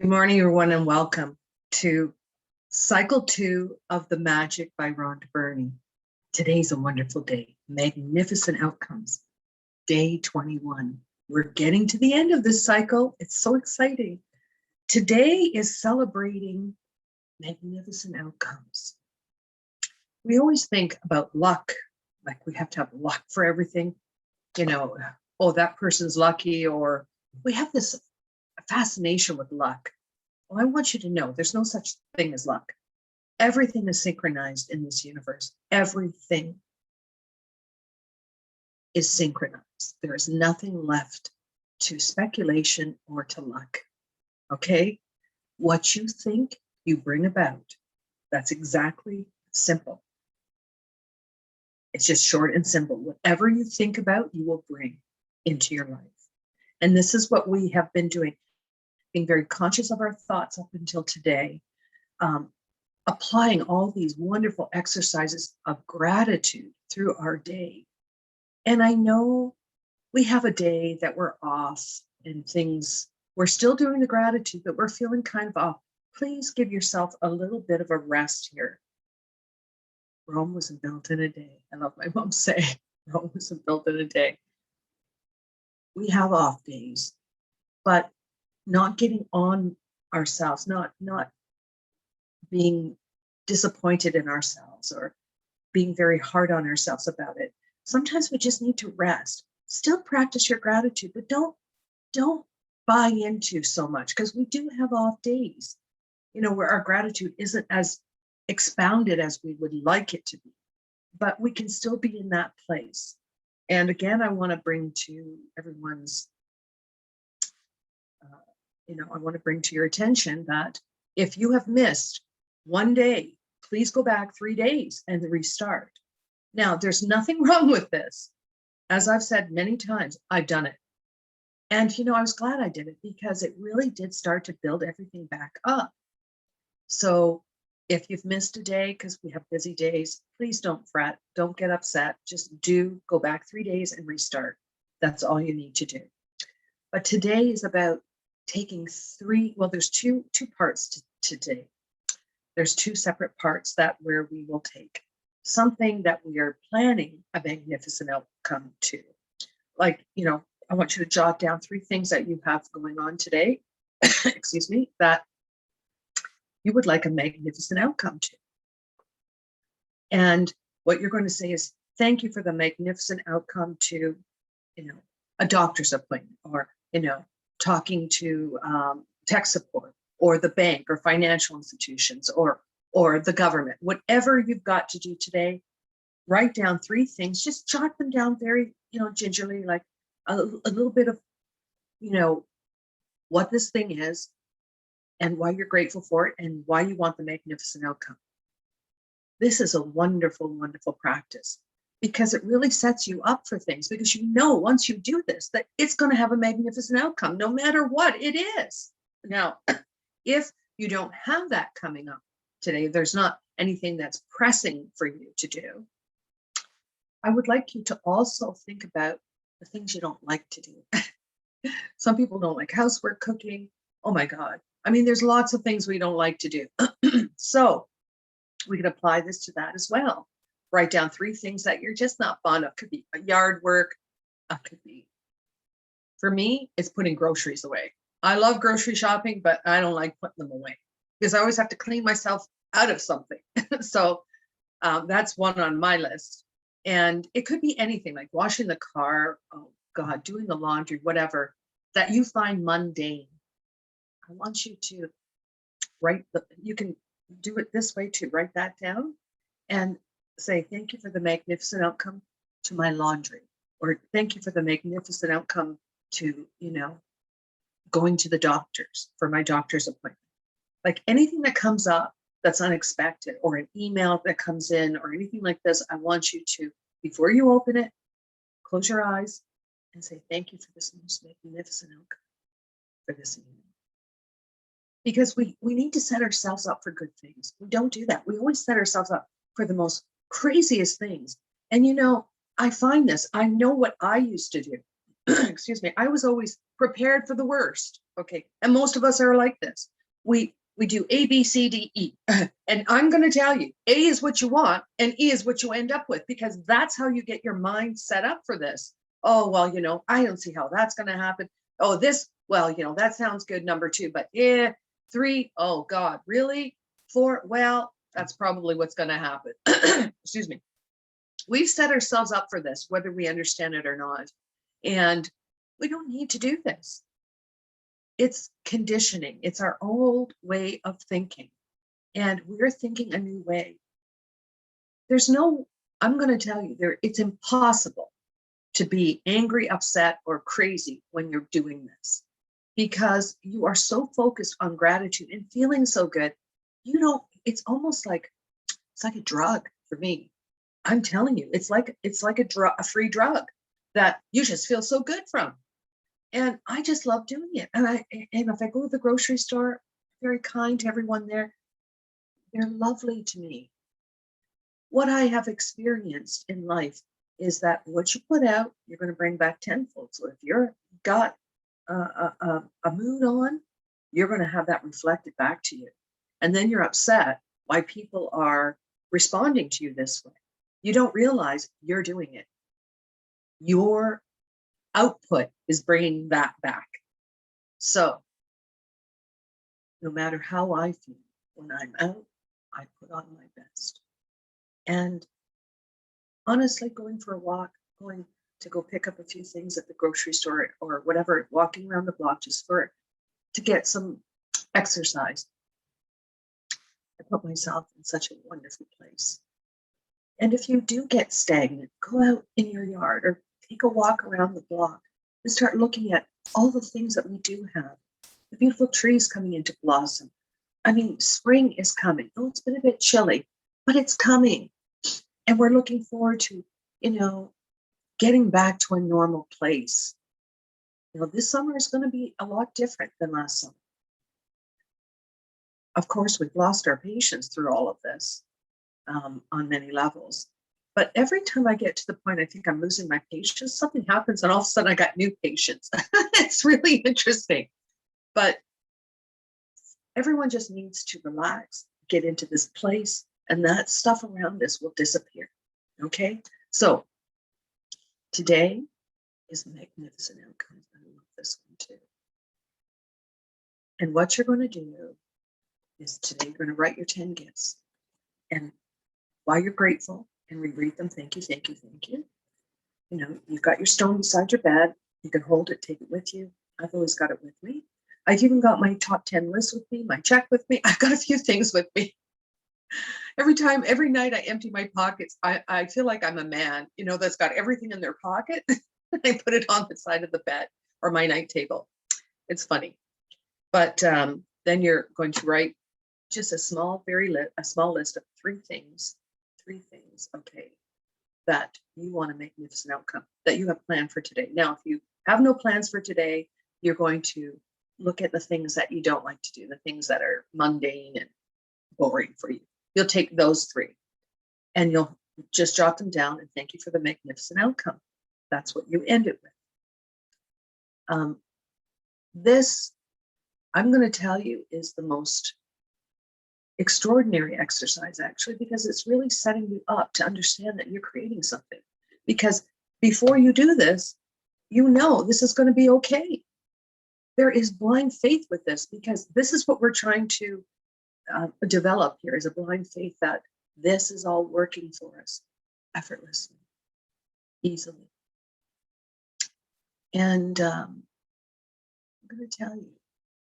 Good morning, everyone, and welcome to Cycle 2 of The Magic by Rhonda Byrne. Today's a wonderful day. Magnificent outcomes. Day 21. We're getting to the end of this cycle. It's so exciting. Today is celebrating magnificent outcomes. We always think about luck, like we have to have luck for everything. Oh, that person's lucky, or we have this fascination with luck. Well, I want you to know there's no such thing as luck. Everything is synchronized in this universe. Everything is synchronized. There is nothing left to speculation or to luck. Okay? What you think, you bring about. That's exactly simple. It's just short and simple. Whatever you think about, you will bring into your life. And this is what we have been doing, being very conscious of our thoughts up until today, applying all these wonderful exercises of gratitude through our day. And I know we have a day that we're off and we're still doing the gratitude, but we're feeling kind of off. Please give yourself a little bit of a rest here. Rome wasn't built in a day. I love my mom saying, Rome wasn't built in a day. We have off days, but not getting on ourselves, not being disappointed in ourselves or being very hard on ourselves about it. Sometimes we just need to rest. Still practice your gratitude, but don't buy into so much, because we do have off days, where our gratitude isn't as expounded as we would like it to be, but we can still be in that place. And again, I want to bring to everyone's I want to bring to your attention that if you have missed one day, please go back 3 days and restart. Now, there's nothing wrong with this. As I've said many times, I've done it. And, I was glad I did it, because it really did start to build everything back up. So if you've missed a day, because we have busy days, please don't fret, don't get upset. Just go back 3 days and restart. That's all you need to do. But today is about taking there's two parts to today. There's two separate parts where we will take something that we are planning a magnificent outcome to. Like, I want you to jot down 3 things that you have going on today, excuse me, that you would like a magnificent outcome to. And what you're going to say is, thank you for the magnificent outcome to, a doctor's appointment, or, talking to tech support, or the bank, or financial institutions, or the government. Whatever you've got to do today, write down 3 things. Just jot them down very, gingerly, like a little bit of, what this thing is and why you're grateful for it and why you want the magnificent outcome. This is a wonderful, wonderful practice, because it really sets you up for things, because once you do this, that it's going to have a magnificent outcome, no matter what it is. Now, if you don't have that coming up today, there's not anything that's pressing for you to do, I would like you to also think about the things you don't like to do. Some people don't like housework, cooking. Oh my God. I mean, there's lots of things we don't like to do. So we can apply this to that as well. Write down 3 things that you're just not fond of. Could be yard work. Could be, for me, it's putting groceries away. I love grocery shopping, but I don't like putting them away, because I always have to clean myself out of something. So that's one on my list. And it could be anything, like washing the car, oh God, doing the laundry, whatever, that you find mundane. I want you to you can do it this way too. Write that down and say, thank you for the magnificent outcome to my laundry, or thank you for the magnificent outcome to, going to the doctors for my doctor's appointment. Like anything that comes up that's unexpected, or an email that comes in, or anything like this, I want you to, before you open it, close your eyes and say, thank you for this most magnificent outcome for this email. Because we need to set ourselves up for good things. We don't do that. We always set ourselves up for the most craziest things. And I find this, I know what I used to do. excuse me, I was always prepared for the worst. Okay. And most of us are like this. We do A, B, C, D, E. And I'm going to tell you, A is what you want and E is what you end up with, because that's how you get your mind set up for this. Oh, well, I don't see how that's going to happen. Oh, this, well, that sounds good, number 2, but 3, oh God, really? 4, well, that's probably what's going to happen. Excuse me. We've set ourselves up for this, whether we understand it or not. And we don't need to do this. It's conditioning. It's our old way of thinking. And we're thinking a new way. I'm going to tell you, it's impossible to be angry, upset, or crazy when you're doing this, because you are so focused on gratitude and feeling so good. It's almost like, it's like a drug for me. I'm telling you, it's like a free drug that you just feel so good from. And I just love doing it. And if I go to the grocery store, very kind to everyone there. They're lovely to me. What I have experienced in life is that what you put out, you're going to bring back tenfold. So if you're got a mood on, you're going to have that reflected back to you. And then you're upset why people are responding to you this way. You don't realize you're doing it. Your output is bringing that back. So no matter how I feel, when I'm out, I put on my best. And honestly, going for a walk, going to go pick up a few things at the grocery store or whatever, walking around the block just to get some exercise. I put myself in such a wonderful place. And if you do get stagnant, go out in your yard or take a walk around the block and start looking at all the things that we do have. The beautiful trees coming into blossom. I mean, spring is coming. Oh, it's been a bit chilly, but it's coming. And we're looking forward to, getting back to a normal place. This summer is going to be a lot different than last summer. Of course, we've lost our patience through all of this on many levels. But every time I get to the point I think I'm losing my patience, something happens and all of a sudden I got new patience. It's really interesting. But everyone just needs to relax, get into this place, and that stuff around us will disappear. Okay? So today is Magnificent Outcomes. I love this one too. And what you're going to do is today you're going to write your 10 gifts. And while you're grateful and reread them, thank you, thank you, thank you. You've got your stone beside your bed. You can hold it, take it with you. I've always got it with me. I've even got my top 10 list with me, my check with me. I've got a few things with me. Every night I empty my pockets, I feel like I'm a man, that's got everything in their pocket. I put it on the side of the bed or my night table. It's funny. But then you're going to write just a small list of 3 things, okay, that you want a magnificent outcome, that you have planned for today. Now, if you have no plans for today, you're going to look at the things that you don't like to do, the things that are mundane and boring for you. You'll take those 3 and you'll just jot them down and thank you for the magnificent outcome. That's what you end it with. This, I'm going to tell you, is the most extraordinary exercise, actually, because it's really setting you up to understand that you're creating something. Because before you do this, this is going to be okay. There is blind faith with this, because this is what we're trying to develop here, is a blind faith that this is all working for us effortlessly, easily. And I'm going to tell you,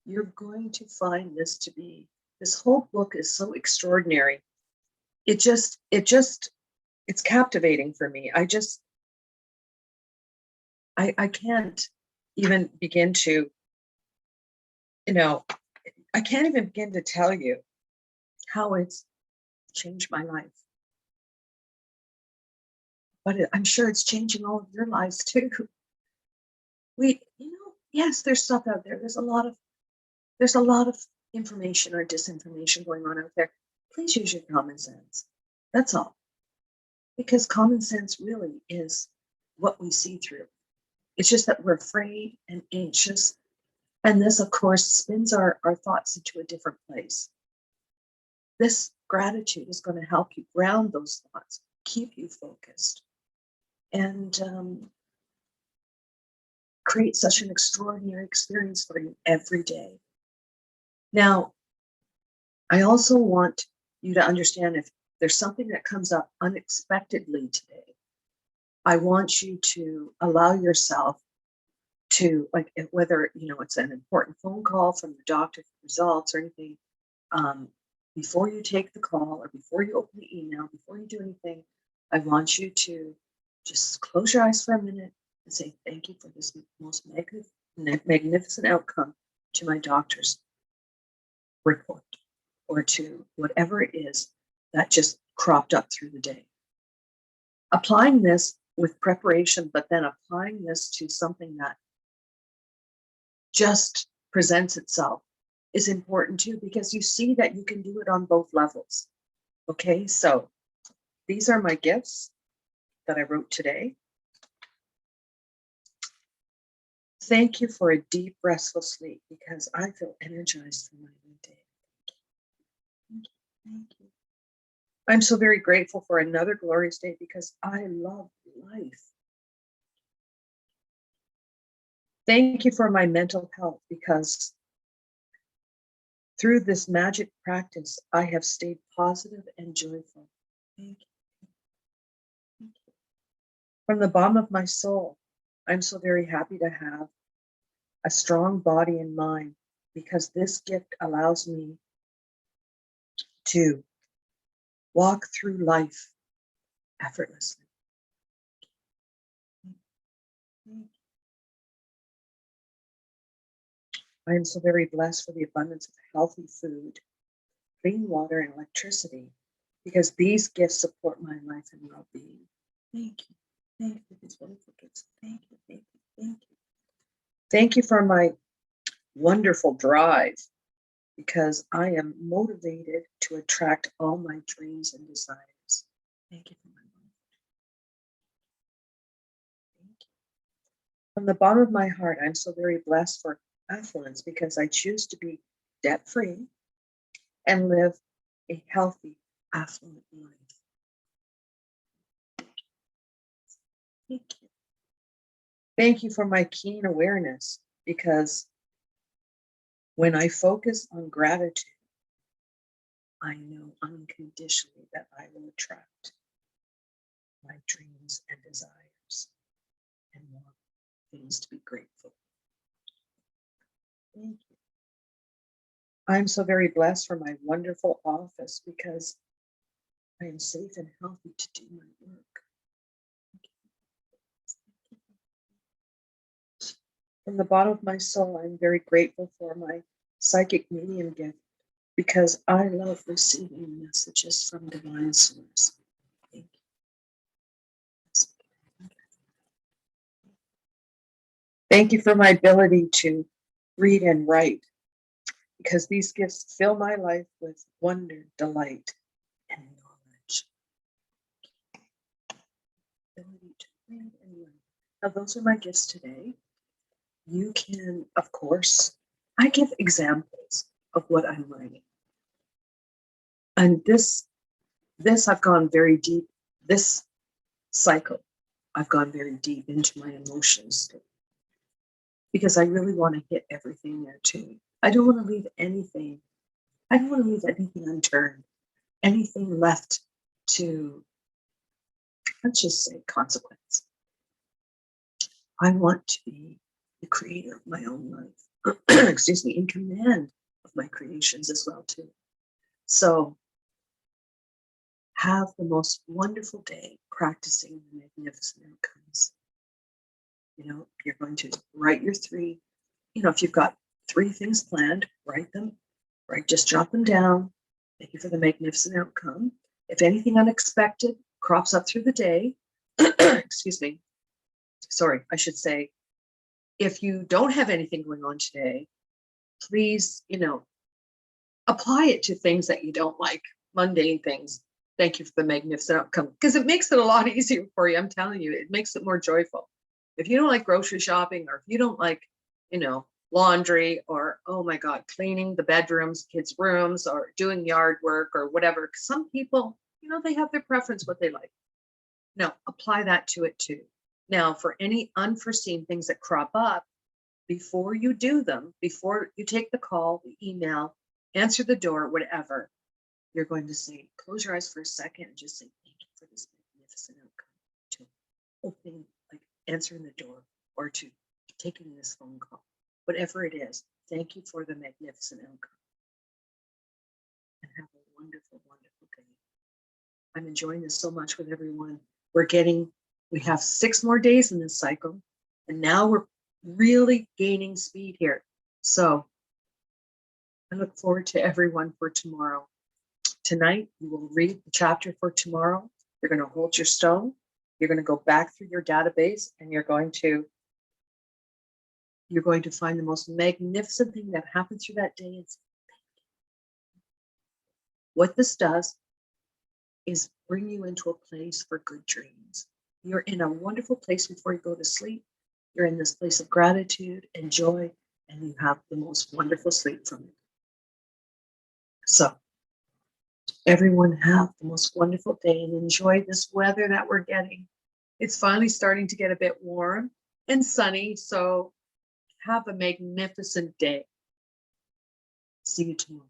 you're going to find this whole book is so extraordinary. It's captivating for me. I can't even begin to, I can't even begin to tell you how it's changed my life. But I'm sure it's changing all of your lives too. Yes, there's stuff out there. There's a lot of information or disinformation going on out there. Please use your common sense. That's all. Because common sense really is what we see through. It's just that we're afraid and anxious. And this, of course, spins our thoughts into a different place. This gratitude is going to help you ground those thoughts, keep you focused, and create such an extraordinary experience for you every day. Now, I also want you to understand if there's something that comes up unexpectedly today, I want you to allow yourself to, like, whether it's an important phone call from the doctor for results or anything, before you take the call or before you open the email, before you do anything, I want you to just close your eyes for a minute and say thank you for this most magnificent outcome to my doctor's report, or to whatever it is that just cropped up through the day. Applying this with preparation, but then applying this to something that just presents itself is important too, because you see that you can do it on both levels. Okay, so these are my gifts that I wrote today. Thank you for a deep, restful sleep, because I feel energized for my new day. Thank you. Thank you. I'm so very grateful for another glorious day because I love life. Thank you for my mental health, because through this magic practice, I have stayed positive and joyful. Thank you. Thank you. From the bottom of my soul, I'm so very happy to have a strong body and mind, because this gift allows me to walk through life effortlessly. I am so very blessed for the abundance of healthy food, clean water, and electricity, because these gifts support my life and well-being. Thank you. Thank you for these wonderful gifts. Thank you. Thank you. Thank you. Thank you for my wonderful drive, because I am motivated to attract all my dreams and desires. Thank you for my life. Thank you. From the bottom of my heart, I'm so very blessed for affluence, because I choose to be debt-free and live a healthy, affluent life. Thank you. Thank you for my keen awareness, because when I focus on gratitude, I know unconditionally that I will attract my dreams and desires and more things to be grateful. Thank you. I'm so very blessed for my wonderful office, because I am safe and healthy to do my work. From the bottom of my soul, I'm very grateful for my psychic medium gift, because I love receiving messages from divine source. Thank you. Thank you for my ability to read and write, because these gifts fill my life with wonder, delight, and knowledge. Ability to read and write. Now, those are my gifts today. You can, of course, I give examples of what I'm writing. And this I've gone very deep. This cycle, I've gone very deep into my emotions, because I really want to hit everything there too. I don't want to leave anything. I don't want to leave anything unturned, anything left to, let's just say, consequence. I want to be the creator of my own life. Excuse me, in command of my creations as well too. So have the most wonderful day practicing the magnificent outcomes. You're going to write your three, if you've got 3 things planned, write them, just jot them down. Thank you for the magnificent outcome. If anything unexpected crops up through the day, excuse me, sorry, I should say, if you don't have anything going on today, please, apply it to things that you don't like, mundane things. Thank you for the magnificent outcome, because it makes it a lot easier for you. I'm telling you, it makes it more joyful. If you don't like grocery shopping, or if you don't like, laundry, or, oh my God, cleaning the bedrooms, kids' rooms, or doing yard work or whatever, 'cause some people, they have their preference, what they like. Now, apply that to it too. Now, for any unforeseen things that crop up, before you do them, before you take the call, the email, answer the door, whatever, you're going to say, close your eyes for a second and just say, thank you for this magnificent outcome, to opening, like answering the door, or to taking this phone call, whatever it is. Thank you for the magnificent outcome. And have a wonderful, wonderful day. I'm enjoying this so much with everyone. We have 6 more days in this cycle, and now we're really gaining speed here. So I look forward to everyone for tomorrow. Tonight, you will read the chapter for tomorrow. You're going to hold your stone. You're going to go back through your database, and you're going to find the most magnificent thing that happened through that day. What this does is bring you into a place for good dreams. You're in a wonderful place before you go to sleep. You're in this place of gratitude and joy, and you have the most wonderful sleep from it. So everyone have the most wonderful day and enjoy this weather that we're getting. It's finally starting to get a bit warm and sunny, so have a magnificent day. See you tomorrow.